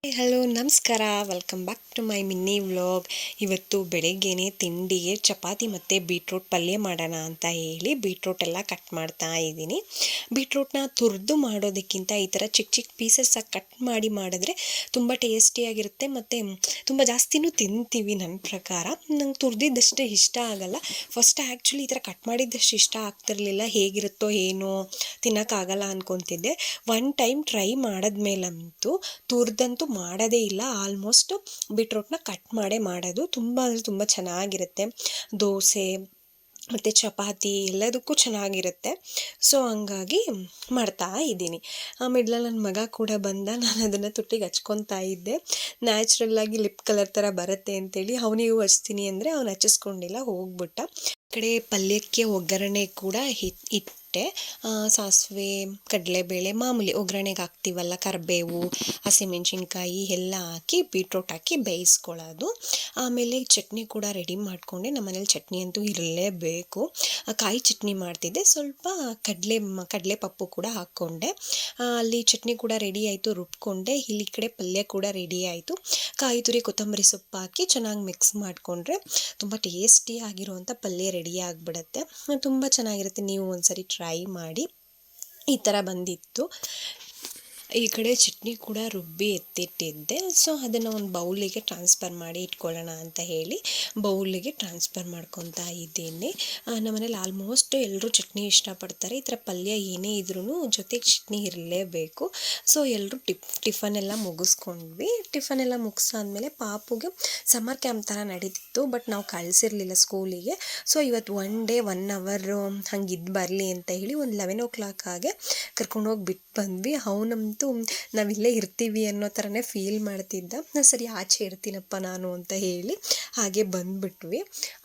Hello ನಮಸ್ಕಾರ, welcome back to my mini vlog. ಇವತ್ತು ಬೆಳಗ್ಗೆನೆ ತಿಂಡಿಗೆ ಚಪಾತಿ ಮತ್ತು ಬೀಟ್ರೂಟ್ ಪಲ್ಯ ಮಾಡೋಣ ಅಂತ ಹೇಳಿ ಬೀಟ್ರೂಟ್ ಎಲ್ಲ ಕಟ್ ಮಾಡ್ತಾ ಇದ್ದೀನಿ. ಬೀಟ್ರೂಟ್ನ ತುರಿದು ಮಾಡೋದಕ್ಕಿಂತ ಈ ಥರ ಚಿಕ್ಕ ಚಿಕ್ಕ ಪೀಸಸ್ಸಾಗಿ ಕಟ್ ಮಾಡಿ ಮಾಡಿದ್ರೆ ತುಂಬ ಟೇಸ್ಟಿಯಾಗಿರುತ್ತೆ ಮತ್ತು ತುಂಬ ಜಾಸ್ತಿನೂ ತಿಂತೀವಿ. ನನ್ನ ಪ್ರಕಾರ ನಂಗೆ ತುರಿದಿದ್ದಷ್ಟೇ ಇಷ್ಟ ಆಗಲ್ಲ. ಫಸ್ಟ್ ಆ್ಯಕ್ಚುಲಿ ಈ ಥರ ಕಟ್ ಮಾಡಿದ್ದಷ್ಟು ಇಷ್ಟ ಆಗ್ತಿರ್ಲಿಲ್ಲ, ಹೇಗಿರುತ್ತೋ ಏನೋ ತಿನ್ನೋಕ್ಕಾಗಲ್ಲ ಅಂದ್ಕೊತಿದ್ದೆ. ಒನ್ ಟೈಮ್ ಟ್ರೈ ಮಾಡಿದ್ಮೇಲಂತೂ ತುರಿದಂತೂ ಮಾಡೋದೇ ಇಲ್ಲ. ಆಲ್ಮೋಸ್ಟ್ ಬೀಟ್ರೂಟ್ನ ಕಟ್ ಮಾಡೇ ಮಾಡೋದು. ತುಂಬ ಅಂದರೆ ತುಂಬ ಚೆನ್ನಾಗಿರುತ್ತೆ. ದೋಸೆ ಮತ್ತು ಚಪಾತಿ ಎಲ್ಲದಕ್ಕೂ ಚೆನ್ನಾಗಿರುತ್ತೆ. ಸೊ ಹಂಗಾಗಿ ಮಾಡ್ತಾ ಇದ್ದೀನಿ. ಮಿಡ್ಲಲ್ಲಿ ನನ್ನ ಮಗ ಕೂಡ ಬಂದ. ನಾನು ಅದನ್ನು ತುಟಿಗೆ ಹಚ್ಕೊತಾ ಇದ್ದೆ. ನ್ಯಾಚುರಲ್ಲಾಗಿ ಲಿಪ್ ಕಲರ್ ಥರ ಬರುತ್ತೆ ಅಂತೇಳಿ ಅವನಿಗೂ ಹಚ್ತೀನಿ ಅಂದರೆ ಅವನು ಹಚ್ಚಿಸ್ಕೊಂಡಿಲ್ಲ, ಹೋಗ್ಬಿಟ್ಟ. ಕಡೆ ಪಲ್ಯಕ್ಕೆ ಒಗ್ಗರಣೆ ಕೂಡ ಇಟ್ಟೆ. ಸಾಸಿವೆ, ಕಡಲೆಬೇಳೆ, ಮಾಮೂಲಿ ಒಗ್ಗರಣೆಗೆ ಹಾಕ್ತೀವಲ್ಲ, ಕರಿಬೇವು, ಹಸಿಮೆಣ್ಸಿನ್ಕಾಯಿ ಎಲ್ಲ ಹಾಕಿ ಬೀಟ್ರೂಟ್ ಹಾಕಿ ಬೇಯಿಸ್ಕೊಳ್ಳೋದು. ಆಮೇಲೆ ಚಟ್ನಿ ಕೂಡ ರೆಡಿ ಮಾಡಿಕೊಂಡೆ. ನಮ್ಮ ಮನೇಲಿ ಚಟ್ನಿ ಅಂತೂ ಇರಲೇಬೇಕು. ಕಾಯಿ ಚಟ್ನಿ ಮಾಡ್ತಿದ್ದೆ. ಸ್ವಲ್ಪ ಕಡಲೆ ಪಪ್ಪು ಕೂಡ ಹಾಕ್ಕೊಂಡೆ. ಅಲ್ಲಿ ಚಟ್ನಿ ಕೂಡ ರೆಡಿ ಆಯಿತು, ರುಬ್ಕೊಂಡೆ. ಇಲ್ಲಿ ಕಡೆ ಪಲ್ಯ ಕೂಡ ರೆಡಿ ಆಯಿತು. ಕಾಯಿ ತುರಿ, ಕೊತ್ತಂಬರಿ ಸೊಪ್ಪು ಹಾಕಿ ಚೆನ್ನಾಗಿ ಮಿಕ್ಸ್ ಮಾಡಿಕೊಂಡ್ರೆ ತುಂಬ ಟೇಸ್ಟಿಯಾಗಿರುವಂಥ ಪಲ್ಯ ರೆಡಿ ಆಗಿಬಿಡುತ್ತೆ. ತುಂಬ ಚೆನ್ನಾಗಿರುತ್ತೆ. ನೀವು ಒಂದ್ಸರಿ ಟ್ರೈ ಮಾಡಿ. ಈ ಥರ ಬಂದಿತ್ತು. ಈ ಕಡೆ ಚಟ್ನಿ ಕೂಡ ರುಬ್ಬಿ ಎತ್ತಿಟ್ಟಿದ್ದೆ. ಸೊ ಅದನ್ನು ಒಂದು ಬೌಲಿಗೆ ಟ್ರಾನ್ಸ್ಫರ್ ಮಾಡಿ ಇಟ್ಕೊಳ್ಳೋಣ ಅಂತ ಹೇಳಿ ಬೌಲಿಗೆ ಟ್ರಾನ್ಸ್ಫರ್ ಮಾಡ್ಕೊತಾ ಇದ್ದೀನಿ. ನಮ್ಮನೇಲಿ ಆಲ್ಮೋಸ್ಟ್ ಎಲ್ಲರೂ ಚಟ್ನಿ ಇಷ್ಟಪಡ್ತಾರೆ. ಈ ಥರ ಪಲ್ಯ ಏನೇ ಇದ್ರೂ ಜೊತೆಗೆ ಚಟ್ನಿ ಇರಲೇಬೇಕು. ಸೊ ಎಲ್ಲರೂ ಟಿಫನ್ ಎಲ್ಲ ಮುಗಿಸ್ಕೊಂಡ್ವಿ. ಟಿಫನ್ ಎಲ್ಲ ಮುಗಿಸಾದ್ಮೇಲೆ ಪಾಪುಗೆ ಸಮ್ಮರ್ ಕ್ಯಾಂಪ್ ಥರ ನಡೀತಿತ್ತು. ಬಟ್ ನಾವು ಕಳಿಸಿರ್ಲಿಲ್ಲ ಸ್ಕೂಲಿಗೆ. ಸೊ ಇವತ್ತು 1 ಡೇ 1 ಅವರ್ ಹಂಗೆ ಇದ್ದು ಬರಲಿ ಅಂತ ಹೇಳಿ ಒಂದು 11 o'clock ಹಾಗೆ ಕರ್ಕೊಂಡೋಗಿ ಬಿಟ್ಟು ಬಂದ್ವಿ. ಅವನಂತೂ ನಾವಿಲ್ಲೇ ಇರ್ತೀವಿ ಅನ್ನೋ ಥರನೇ ಫೀಲ್ ಮಾಡ್ತಿದ್ದ. ಸರಿ ಆಚೆ ಇರ್ತೀನಪ್ಪ ನಾನು ಅಂತ ಹೇಳಿ ಹಾಗೆ ಬಂದುಬಿಟ್ವಿ.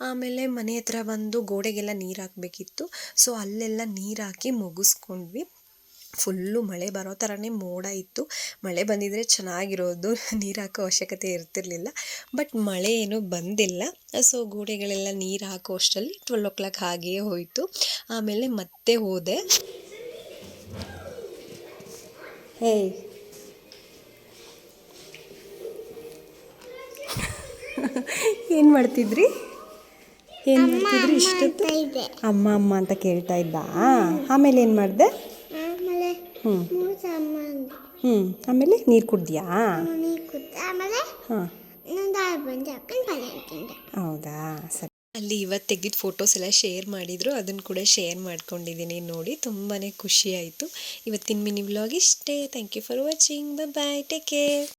ಆಮೇಲೆ ಮನೆ ಹತ್ರ ಬಂದು ಗೋಡೆಗೆಲ್ಲ ನೀರು ಹಾಕಬೇಕಿತ್ತು. ಸೊ ಅಲ್ಲೆಲ್ಲ ನೀರು ಹಾಕಿ ಮುಗಿಸ್ಕೊಂಡ್ವಿ. ಫುಲ್ಲು ಮಳೆ ಬರೋ ಥರನೇ ಮೋಡ ಇತ್ತು. ಮಳೆ ಬಂದಿದ್ದರೆ ಚೆನ್ನಾಗಿರೋದು, ನೀರು ಹಾಕೋ ಅವಶ್ಯಕತೆ ಇರ್ತಿರ್ಲಿಲ್ಲ. ಬಟ್ ಮಳೆ ಏನೂ ಬಂದಿಲ್ಲ. ಸೊ ಗೋಡೆಗಳೆಲ್ಲ ನೀರು ಹಾಕೋ ಅಷ್ಟರಲ್ಲಿ 12 o'clock ಹಾಗೇ ಹೋಯಿತು. ಆಮೇಲೆ ಮತ್ತೆ ಹೋದೆ. ಏನು ಮಾಡ್ತಿದ್ರಿ ಇಷ್ಟೊತ್ತು? ಅಮ್ಮ ಅಮ್ಮ ಅಂತ ಕೇಳ್ತಾ ಇದ್ದ. ಆಮೇಲೆ ಏನು ಮಾಡಿದೆ? ಆಮೇಲೆ ನೀರು ಕುಡ್ದಿಯಾ? ಹಾಂ, ಹೌದಾ, ಸರಿ. ಅಲ್ಲಿ ಇವತ್ತು ತೆಗೆದಿದ್ದ ಫೋಟೋಸ್ ಎಲ್ಲ ಶೇರ್ ಮಾಡಿದರು, ಅದನ್ನು ಕೂಡ ಶೇರ್ ಮಾಡ್ಕೊಂಡಿದ್ದೀನಿ. ನೋಡಿ, ತುಂಬಾ ಖುಷಿ ಆಯಿತು. ಇವತ್ತಿನ ಮಿನಿ ವ್ಲಾಗ್ ಇಷ್ಟೇ. Thank you for watching. Bye, take care.